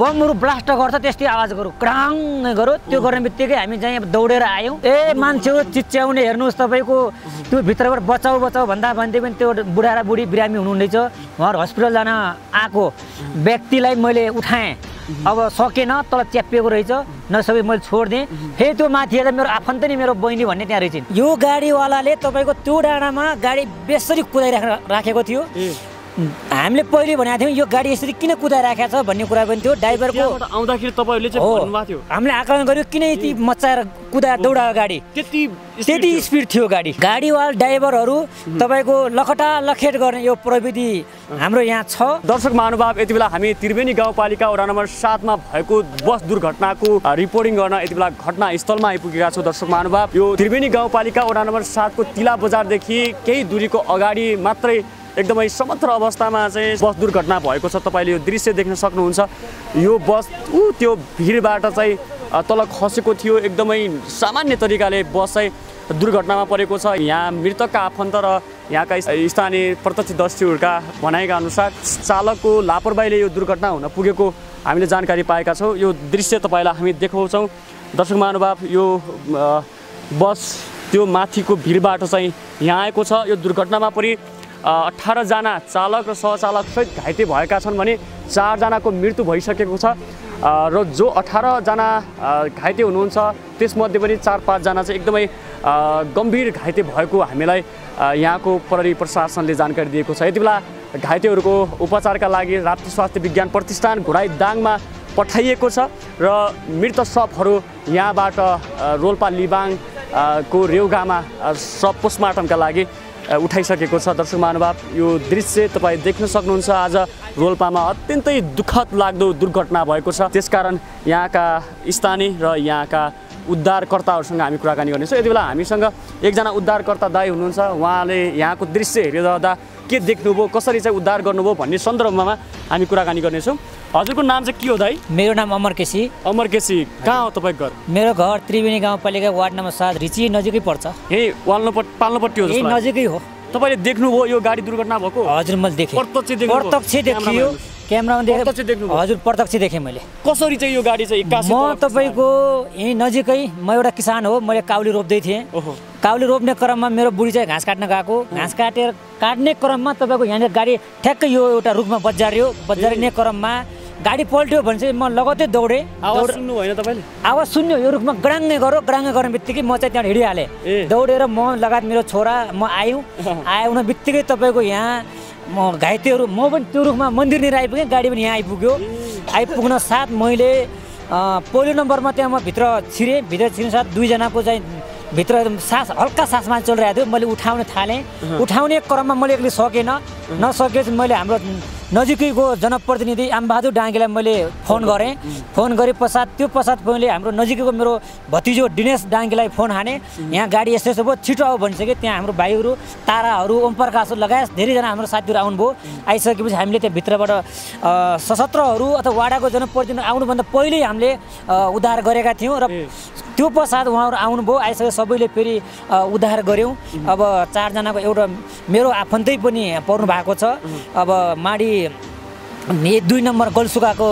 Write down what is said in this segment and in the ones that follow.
बमहरु blast गर्छ त्यस्तै आवाज गरौ क्राङ गरौ त्यो गर्ने बित्तिकै हामी चाहिँ दौडेर आयौं ए मान्छेहरु चिच्याउने हेर्नुस् तपाईको त्यो भित्रबाट बचाउ बचाउ भन्दा भन्दै पनि त्यो बुढा र बुढी बिरामी हुनुहुँदैछ उहाँहरु हस्पिटल जान आको व्यक्तिलाई मैले उठाएँ अब सकेन तल च्यापिएको रहेछ न सबै मैले छोड्दिएँ फेरि त्यो माथि हेर्दा मेरो आफन्त नि मेरो बहिनी भन्ने त्यहाँ रहेछन् यो गाडीवालाले तपाईको त्यो डाँडामा गाडी बेसरी कुदाइराखेको थियो हामीले पहिले भनेको थियौं यो गाडी यसरी किन कुदाइराखेको छ भन्ने कुरा पनि थियो ड्राइभरको आउँदाखेरि तपाईहरुले चाहिँ भन्नुभएको थियो हामीले आकलन गर्यो किन यति मचाएर दौडायो गाडी त्यति स्पिड थियो गाडीवाला ड्राइभरहरु तपाईको लखटा लखेट गर्ने यो प्रविधि हाम्रो यहाँ छ। दर्शक महानुभाव यति बेला हामी त्रिवेणी गाउँपालिका वडा नम्बर 7 मा भएको बस दुर्घटनाको रिपोर्टिङ गर्न यति बेला घटनास्थलमा आइपुगेका छौं। दर्शक महानुभाव यो त्रिवेणी गाउँपालिका वडा नम्बर 7 को तिला बजारदेखि केही दूरीको अगाडि मात्रै एकदमै समग्र अवस्थामा चाहिँ बस दुर्घटना भएको छ। तपाईले यो दृश्य देख्न सक्नुहुन्छ। यो बस त्यो भिडबाट चाहिँ तल खसेको थियो। एकदमै सामान्य तरिकाले बस चाहिँ दुर्घटनामा परेको छ। यहाँ मृतकका आफन्त र यहाँका स्थानीय प्रत्यक्षदर्शीहरूका भनाइका अनुसार चालकको लापरवाहीले यो दुर्घटना हुन पुगेको हामीले जानकारी पाएका छौं। यो दृश्य तपाईलाई हामी देखाउँछौं। दर्शक महानुभाव यो बस त्यो माथिको भिडबाट चाहिँ यहाँ आएको छ। यो दुर्घटनामा परि 18 जना चालक र सहचालक सहित घाइते भएका छन् भने 4 जनाको मृत्यु भइसकेको छ र जो 18 जना घाइते हुनुहुन्छ त्यसमध्ये पनि 4-5 जना चाहिँ एकदमै गम्भीर घाइते भएको हामीलाई यहाँको प्रहरी प्रशासनले जानकारी दिएको छ। यति बेला घाइतेहरूको उपचारका लागि राप्ती स्वास्थ्य विज्ञान प्रतिष्ठान घोडाईदाङमा पठाइएको छ र मृत शवहरू यहाँबाट रोल्पा लिबाङ को रेउगामा सब पोस्टमार्टमका लागि उठाइसकेको छ। दर्शक महानुभाव यो दृश्य तपाईँ देख्न सक्नुहुन्छ। आज रोल्पामा अत्यन्तै दुःखद लाग्दो दुर्घटना भएको छ। त्यसकारण यहाँका स्थानीय र यहाँका उद्धारकर्ताहरूसँग हामी कुराकानी गर्नेछौँ। यति बेला हामीसँग एकजना उद्धारकर्ता दाइ हुनुहुन्छ। उहाँले यहाँको दृश्य हेरिरहँदा के देख्नुभयो, कसरी चाहिँ उद्धार गर्नुभयो भन्ने सन्दर्भमा हामी कुराकानी गर्नेछौँ। हजुरको नाम चाहिँ के हो दाइ? मेरो नाम अमर केसी। अमर केसी, कहाँ हो तपाईँको घर? मेरो घर त्रिवेणी गाउँपालिका वार्ड नम्बर 7 रिची नजिकै पर्छ। यही पाल्नोपट्टि हो? यही नजिकै हो। तपाईले देख्नुभयो यो गाडी दुर्घटना भएको? हजुर मैले देखेँ। प्रत्यक्ष देखियो क्यामेरामा देखेँ। हजुर प्रत्यक्ष देखेँ मैले। कसरी चाहिँ यो गाडी चाहिँ म तपाईको यही नजिकै म एउटा किसान हो। मैले काउली रोप्दै थिएँ। काउली रोप्ने क्रममा मेरो बुढी चाहिँ घाँस काट्न गएको। घाँस काट्ने क्रममा तपाईको यहाँ गाडी ठ्याक्कै यो एउटा रुखमा बजारिने क्रममा गाडी पल्ट्यो भने चाहिँ म लगत्तै दौडे। आवाज सुन्नु भएन तपाईले? आवाज सुन्यो यो रुखमा ग्राङ्गे गर्ने बित्तिकै म चाहिँ त्यहाँ हिँडिहालेँ। दौडेर म लगायत मेरो छोरा म आउन बित्तिकै तपाईको यहाँ म घाइतेहरू म पनि त्यो रुखमा मन्दिरनिर आइपुगेँ। गाडी पनि यहाँ आइपुग्न साथ मैले पहिलो नम्बरमा त्यहाँ म भित्र छिरेँ साथ 2 जनाको चाहिँ भित्र हल्का सासमा चलिरहेको थियो। मैले उठाउन थालेँ। उठाउने क्रममा मैले एक्लै नसकेपछि मैले हाम्रो नजिकैको जनप्रतिनिधि आमबहादुर डाँगेलाई मैले फोन गरे पश्चात मैले हाम्रो नजिकैको मेरो भतिजो दिनेश डाँगेलाई फोन हाने। यहाँ गाडी यस्तो भयो छिटो आऊ भनिसके। त्यहाँ हाम्रो भाइहरू ताराहरू ओमप्रकाशहरू लगायत धेरैजना हाम्रो साथीहरू आउनुभयो। आइसकेपछि हामीले त्यहाँ भित्रबाट सशस्त्रहरू अथवा वाडाको जनप्रतिनिधि आउनुभन्दा पहिल्यै हामीले उद्धार गरेका थियौँ र त्यो पश्चात उहाँहरू आउनुभयो। आइसके सबैले फेरि उद्धार गऱ्यौँ। अब 4 जनाको एउटा मेरो आफन्तै पनि पर्नु भएको छ। अब माडी 2 नम्बर गलसुकाको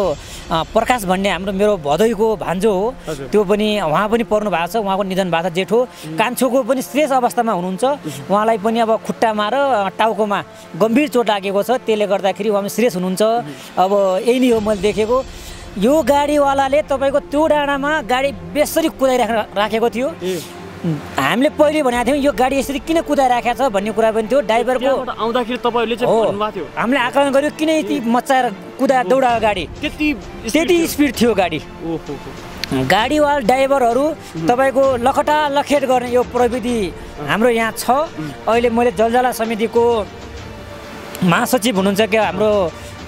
प्रकाश भन्ने हाम्रो मेरो भदैको भान्जो हो। त्यो पनि उहाँ पनि पर्नु भएको छ। उहाँको निधन भएको छ। जेठो कान्छोको पनि श्रेष्ठ अवस्थामा हुनुहुन्छ। उहाँलाई पनि अब खुट्टामा र टाउकोमा गम्भीर चोट लागेको छ। त्यसले गर्दाखेरि उहाँ पनि श्रेष्ठ हुनुहुन्छ। अब यही नै हो मैले देखेको। यो गाडीवालाले तपाईको त्यो डाँडामा गाडी बेसरी कुदाइराखेको थियो। हामीले पहिले भनेको थियौं यो गाडी यसरी किन कुदाइराखेको छ भन्ने कुरा पनि थियो। ड्राइभरको आउँदाखेरि तपाईहरुले चाहिँ भन्नुभएको थियो। हामीले आकलन गर्यो किन यति मचाएर दौडायो गाडी त्यति स्पिड थियो गाडी। गाडीवाला ड्राइभरहरू तपाईको लखटा लखेट गर्ने यो प्रविधि हाम्रो यहाँ छ। अहिले मैले जलजला समितिको महासचिव हुनुहुन्छ क्या हाम्रो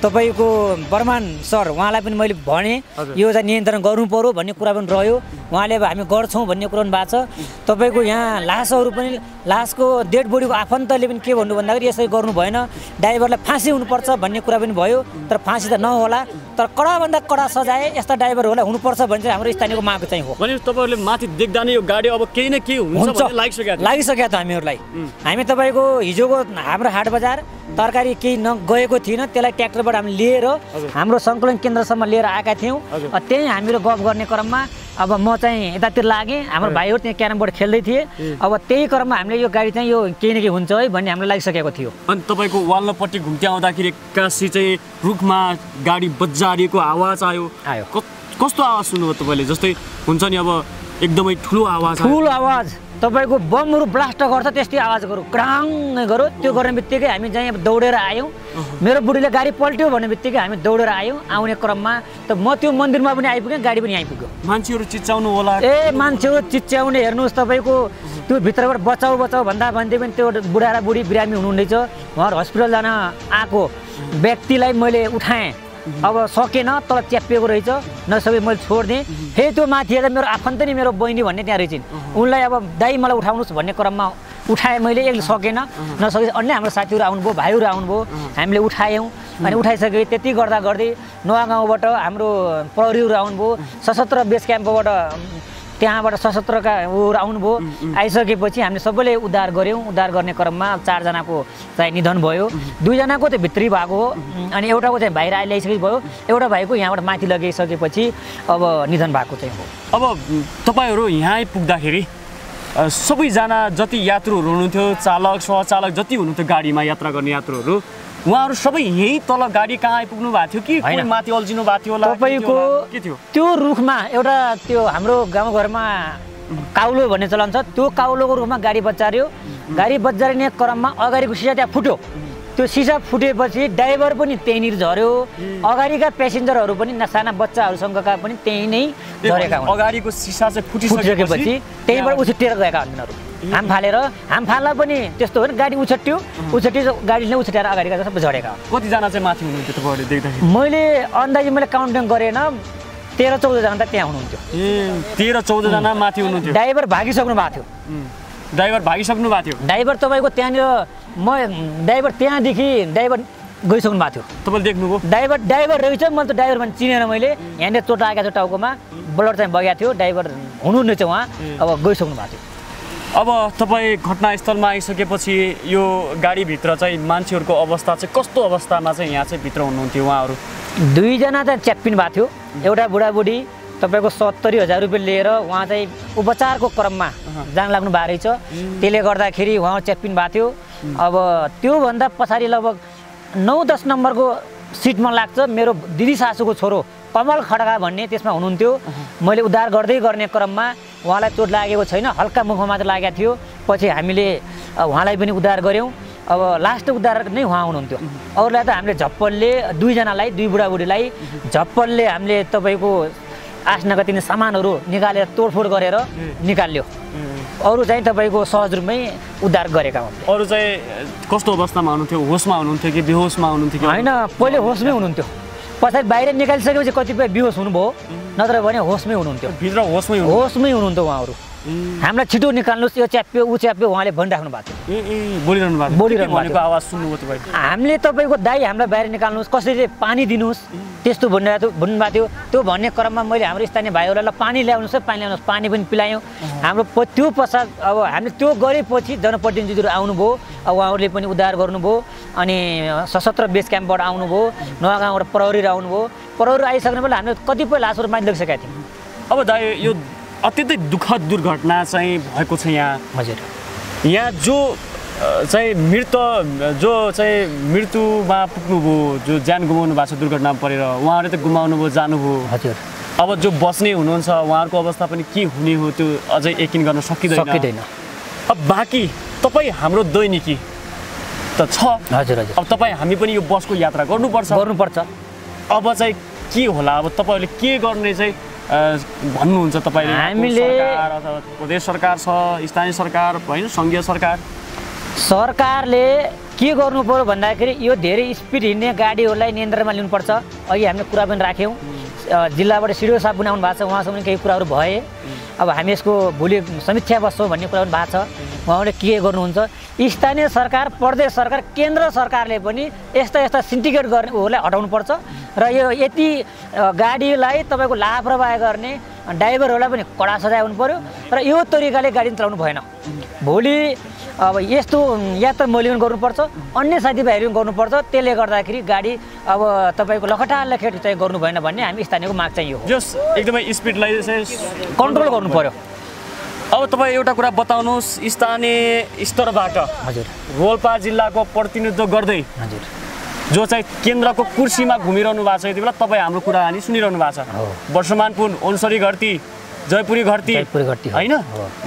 तपाईको बर्मान सर, उहाँलाई पनि मैले भने यो चाहिँ नियन्त्रण गर्नु पर्यो भन्ने कुरा पनि रह्यो। उहाँले अब हामी गर्छौँ भन्ने कुरा पनि भएको छ। तपाईको यहाँ लासहरू पनि लासको डेड बोडीको आफन्तले पनि के भन्नु भन्दाखेरि यसरी गर्नु भएन, ड्राइभरलाई फाँसी हुनुपर्छ भन्ने कुरा पनि भयो। तर फाँसी त नहोला, तर कडाभन्दा कडा सजाय यस्ता ड्राइभरहरूलाई हुनुपर्छ भन्ने चाहिँ हाम्रो स्थानीयको माग चाहिँ हो। भने तपाईहरुले माथि देख्दा नै यो गाडी अब केही न केही हुन्छ भन्ने लागिसक्यो त हामीहरूलाई। हामी तपाईको हिजोको हाम्रो हाट बजार तरकारी केही नगएको थिएन, त्यसलाई ट्र्याक्टरबाट हामी लिएर हाम्रो सङ्कलन केन्द्रसम्म लिएर आएका थियौँ। त्यही हामीहरू गफ गर्ने क्रममा अब म चाहिँ यतातिर लागेँ, हाम्रो भाइहरू त्यहाँ क्यारम बोर्ड खेल्दै थिए। अब त्यही क्रममा हामीले यो गाडी चाहिँ यो केही न केही हुन्छ है भन्ने हामीलाई लागिसकेको थियो। अनि तपाईँको वाल्नपट्टि घुम्दै आउँदाखेरि एक्कासी चाहिँ रुखमा गाडी बजारिएको आवाज आयो। कस्तो आवाज सुन्नुभयो तपाईँले? जस्तै हुन्छ नि अब एकदमै ठुलो आवाज तपाईँको बमहरू ब्लास्ट गर्छ त्यस्तै आवाज गरौँ, क्राङ गरौँ। त्यो गर्ने बित्तिकै हामी चाहिँ अब दौडेर आयौँ। मेरो बुढीले गाडी पल्ट्यो भन्ने बित्तिकै हामी दौडेर आयौँ। आउने क्रममा त म त्यो मन्दिरमा पनि आइपुगेँ, गाडी पनि आइपुग्यो। मान्छेहरू चिच्याउनु होला? मान्छेहरू चिच्याउने हेर्नुहोस्, तपाईँको त्यो भित्रबाट बचाउ भन्दा भन्दै पनि त्यो बुढा र बुढी बिरामी हुनुहुँदैछ। उहाँहरू हस्पिटल जान आएको व्यक्तिलाई मैले उठाएँ। अब सकेन, तल च्यापिएको रहेछ, नसके मैले छोडिदिएँ। फेरि त्यो माथि हेर्दा मेरो आफन्त नि मेरो बहिनी भन्ने त्यहाँ रहेछन्, उनलाई अब दाइ मलाई उठाउनुहोस् भन्ने क्रममा उठाएँ मैले। एक्लै सकेन, नसके अन्य हाम्रो साथीहरू आउनुभयो, भाइहरू आउनुभयो, हामीले उठायौँ। अनि उठाइसके त्यति गर्दै नवागाउँबाट हाम्रो प्रहरीहरू आउनुभयो, सशस्त्र बेस क्याम्पबाट त्यहाँबाट सशस्त्रका उहरू आउनुभयो। आइसकेपछि हामीले सबैले उद्धार गऱ्यौँ। उद्धार गर्ने क्रममा 4 जनाको चाहिँ निधन भयो। 2 जनाको चाहिँ भित्री भएको हो, अनि एउटाको चाहिँ बाहिर ल्याइसकेको भयो। एउटा भाइको यहाँबाट माथि लगिसकेपछि अब निधन भएको चाहिँ हो। अब तपाईँहरू यहाँ आइपुग्दाखेरि सबैजना जति यात्रुहरू हुनुहुन्थ्यो, चालक सहचालक जति हुनुहुन्थ्यो गाडीमा यात्रा गर्ने यात्रुहरू, उहाँहरू सबै यहीँ तल गाडी कहाँ आइपुग्नु भएको थियो कि कोही माथि अल्झिनु भएको थियो होला? तपाईँको के थियो त्यो रुखमा एउटा त्यो हाम्रो गाउँघरमा काउलो भन्ने चलन छ, त्यो काउलोको रुखमा गाडी बच्चार्यो। गाडी बच्चारिने क्रममा अगाडिको सिसा त्यहाँ फुट्यो। त्यो सिसा फुटेपछि ड्राइभर पनि त्यहीँनिर झऱ्यो, अगाडिका प्यासेन्जरहरू पनि साना बच्चाहरूसँगका पनि त्यहीँ नै झरेका हुन्। अगाडिको सिसा चाहिँ फुटिसकेपछि त्यहीँबाट उछिट्टिएर गएका हुन्छन्। हाम फाल्दा पनि त्यस्तो हो नि, गाडी उछट्यो गाडीले उछट्याएर अगाडिका सबै झरेका। कतिजना चाहिँ माथि हुनुहुन्थ्यो तपाईँहरूले देख्दाखेरि? मैले अन्दाजी काउन्टिङ गरेन, 13-14 जना त त्यहाँ हुनुहुन्थ्यो। 13-14 जना माथि हुनुहुन्थ्यो। ड्राइभर भागिसक्नु भएको थियो। ड्राइभर तपाईँको त्यहाँनिर ड्राइभर त्यहाँदेखि गइसक्नु भएको थियो। तपाईँले देख्नुभयो? ड्राइभर रहेछ, मैले त ड्राइभर पनि चिनेन। मैले यहाँनिर चोट लागेको छ, टाउकोमा ब्लड चाहिँ बगेको थियो। ड्राइभर हुनुहुन्न चाहिँ उहाँ अब गइसक्नु भएको थियो। अब तपाईँ घटनास्थलमा आइसकेपछि यो गाडीभित्र चाहिँ मान्छेहरूको अवस्था चाहिँ कस्तो अवस्थामा चाहिँ यहाँ चाहिँ भित्र हुनुहुन्थ्यो उहाँहरू? 2 जना चाहिँ च्याप्पिनु भएको थियो। एउटा बुढाबुढी तपाईँको 70,000 रुपियाँ लिएर उहाँ चाहिँ उपचारको क्रममा जान लाग्नु भएको रहेछ। त्यसले गर्दाखेरि उहाँ च्याप्पिनु भएको थियो। अब त्योभन्दा पछाडि लगभग 9-10 नम्बरको सिटमा लाग्छ मेरो दिदी सासूको छोरो कमल खड्का भन्ने, त्यसमा हुनुहुन्थ्यो। मैले उद्धार गर्ने क्रममा उहाँलाई चोट लागेको छैन, हल्का मुखमा मात्र लागेको थियो। पछि हामीले उहाँलाई पनि उद्धार गऱ्यौँ। अब लास्ट उद्धार नै उहाँ हुनुहुन्थ्यो। अरूलाई त हामीले झप्पलले 2 जनालाई, 2 बुढाबुढीलाई झप्पलले हामीले तपाईँको आसनाका तिनी सामानहरू निकालेर तोडफोड गरेर निकाल्यो। अरू चाहिँ तपाईँको सहज रूपमै उद्धार गरेका हुन्। अरू चाहिँ कस्तो अवस्थामा हुनुहुन्थ्यो? होसमा हुनुहुन्थ्यो कि बेहोसमा हुनुहुन्थ्यो? होइन, पहिले होसमै हुनुहुन्थ्यो, पछाडि बाहिर निकालिसकेपछि कतिपय बेहोस हुनुभयो, नत्र भने होसमै हुनुहुन्थ्यो। भित्र होसमै हुनुहुन्थ्यो उहाँहरू। हामीलाई छिटो निकाल्नुहोस्, यो च्याप्यो ऊ च्याप्यो उहाँले भनिराख्नु भएको थियो। बोलिरहनु भएको आवाज सुन्नुभयो तपाईँ? हामीले तपाईँको दाइ हामीलाई बाहिर निकाल्नुहोस्, कसैले पानी दिनुहोस्, त्यस्तो भन्नुभएको थियो। त्यो भन्ने क्रममा मैले हाम्रो स्थानीय भाइहरूलाई पानी ल्याउनुहोस्, पानी पनि पिलायौँ। हाम्रो त्यो पश्चात अब हामीले त्यो गरेपछि जनप्रतिनिधिहरू आउनुभयो, उहाँहरूले पनि उद्धार गर्नुभयो। अनि सशस्त्र बेस क्याम्पबाट आउनुभयो, नवागाउँबाट प्रहरीहरू आउनुभयो। प्रहरी आइसक्ने बेला हामीले कतिपय लासहरू माथि लगिसकेका थियौँ। अब दाइ यो अत्यन्तै दुःखद दुर्घटना चाहिँ भएको छ यहाँ। हजुर, यहाँ जो चाहिँ मृत्युमा पुग्नुभयो, जो ज्यान गुमाउनु भएको छ दुर्घटनामा परेर, उहाँहरूले त गुमाउनु भयो, जानुभयो। हजुर, अब जो बस्ने हुनुहुन्छ उहाँहरूको अवस्था पनि के हुने हो त्यो अझै यकिन गर्न सकिँदैन। अब बाँकी तपाईँ हाम्रो दैनिकी त छ। हजुर, अब तपाईँ हामी पनि यो बसको यात्रा गर्नुपर्छ। अब चाहिँ के होला? अब तपाईँहरूले के गर्ने चाहिँ भन्नुहुन्छ? तपाईँले हामीले प्रदेश सरकार छ, स्थानीय सरकार होइन, सङ्घीय सरकारले के गर्नु पर्यो भन्दाखेरि यो धेरै स्पिड हिँड्ने गाडीहरूलाई नियन्त्रणमा लिनुपर्छ। अघि हामीले कुरा पनि राख्यौँ, जिल्लाबाट सिडिओ साहब पनि आउनु भएको छ, उहाँसँग पनि केही कुराहरू भए। अब हामी यसको भोलि समीक्षा बस्छौँ भन्ने कुरा पनि भएको छ। उहाँले के गर्नुहुन्छ? स्थानीय सरकार, प्रदेश सरकार, केन्द्र सरकारले पनि यस्ता सिन्डिकेट गर्नेहरूलाई हटाउनुपर्छ। र यो यति गाडीलाई तपाईँको लापरवाही गर्ने ड्राइभरहरूलाई पनि कडा सजाय हुनु पर्यो। र यो तरिकाले गाडी चलाउनु भएन। भोलि अब यस्तो यात्रा मूल्यांकन गर्नुपर्छ, अन्य साथीभाइहरू पनि गर्नुपर्छ। त्यसले गर्दाखेरि गाडी अब तपाईँको लखटालेखेट चाहिँ गर्नु भएन भन्ने हामी स्थानीयको माग चाहिँ यो जस एकदमै स्पिडलाई चाहिँ कन्ट्रोल गर्नु पर्यो। अब तपाईँ एउटा कुरा बताउनुहोस्, स्थानीय स्तरबाट हजुर रोल्पा जिल्लाको प्रतिनिधित्व गर्दै हजुर जो चाहिँ केन्द्रको कुर्सीमा घुमिरहनु भएको छ, यति बेला तपाईँ हाम्रो कुराकानी सुनिरहनु भएको छ। वर्षमान पुन, ओन्सरी घरती, जयपुरी घरती होइन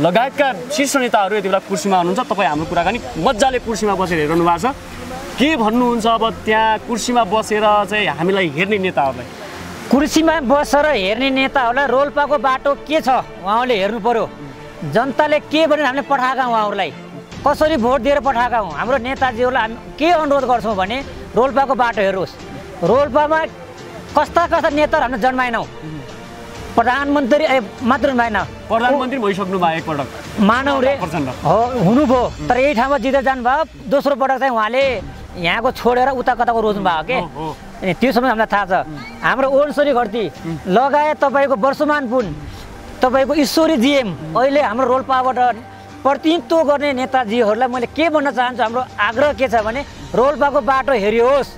लगायतका शीर्ष नेताहरू यति बेला कुर्सीमा हुनुहुन्छ। तपाईँ हाम्रो कुराकानी मजाले कुर्सीमा बसेर हेरिरहनु भएको छ। के भन्नुहुन्छ अब त्यहाँ कुर्सीमा बसेर चाहिँ हामीलाई हेर्ने नेताहरूलाई? कुर्सीमा बसेर हेर्ने नेताहरूलाई रोल्पाको बाटो के छ उहाँले हेर्नु पर्यो। जनताले के भनेर हामीले पठाएका उहाँहरूलाई कसरी भोट दिएर पठाएका हौँ। हाम्रो नेताजीहरूलाई हामी के अनुरोध गर्छौँ भने रोल्पाको बाटो हेर्नुहोस्। रोल्पामा कस्ता कस्ता नेताहरू हामीले जन्माएनौँ। प्रधानमन्त्री मात्र भएन, प्रधानमन्त्री भइसक्नु भयो एकपटक, मानव रे हो हुनुभयो, तर यही ठाउँमा जितेर जानुभयो। दोस्रो पटक चाहिँ उहाँले यहाँको छोडेर उता कताको रोज्नु भयो के त्यो समय हामीलाई थाहा छ। हाम्रो ओन्सरी घरती लगायत तपाईँको वर्षमान पुन, तपाईँको ईश्वरी जिएम, अहिले हाम्रो रोल्पाबाट प्रतिनिधित्व गर्ने नेताजीहरूलाई मैले के भन्न चाहन्छु, हाम्रो आग्रह के छ भने रोल्पाको बाटो हेरियोस्।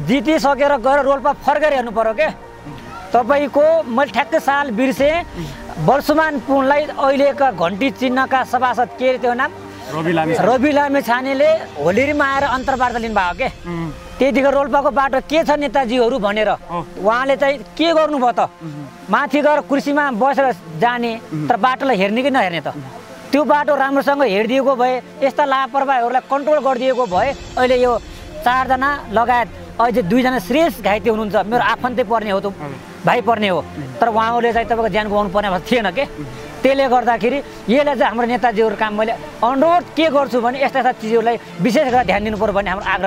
जितिसकेर गएर रोल्पा फर्केर हेर्नु पर्यो के। तपाईँको मैले ठ्याक्कै साल बिर्सेँ, वर्षमान पुनलाई अहिलेका घन्टी चिन्हका सभासद के त्यो नाम रवि लामेछानेले होलीमा आएर अन्तर्वार्ता लिनुभयो के। त्यतिखेर रोल्पाको बाटो के छ नेताजीहरू भनेर उहाँले चाहिँ के गर्नुभयो त? माथि गएर कुर्सीमा बसेर जाने, तर बाटोलाई हेर्ने कि नहेर्ने त? त्यो बाटो राम्रोसँग हेरिदिएको भए, यस्ता लापरवाहीहरूलाई कन्ट्रोल गरिदिएको भए अहिले यो 4 जना लगायत अहिले 2 जना श्रेष्ठ घाइते हुनुहुन्छ। मेरो आफन्तै पर्ने हो, त भाइ पर्ने हो, तर उहाँहरूले चाहिँ तपाईँको ज्यान गुमाउनु पर्ने अवस्था थिएन के। त्यसले गर्दाखेरि यसलाई चाहिँ हाम्रो नेताजीहरू काम मैले अनुरोध के गर्छु भने यस्ता यस्ता चिजहरूलाई विशेष गरेर ध्यान दिनु पर्यो भन्ने हाम्रो आग्रह।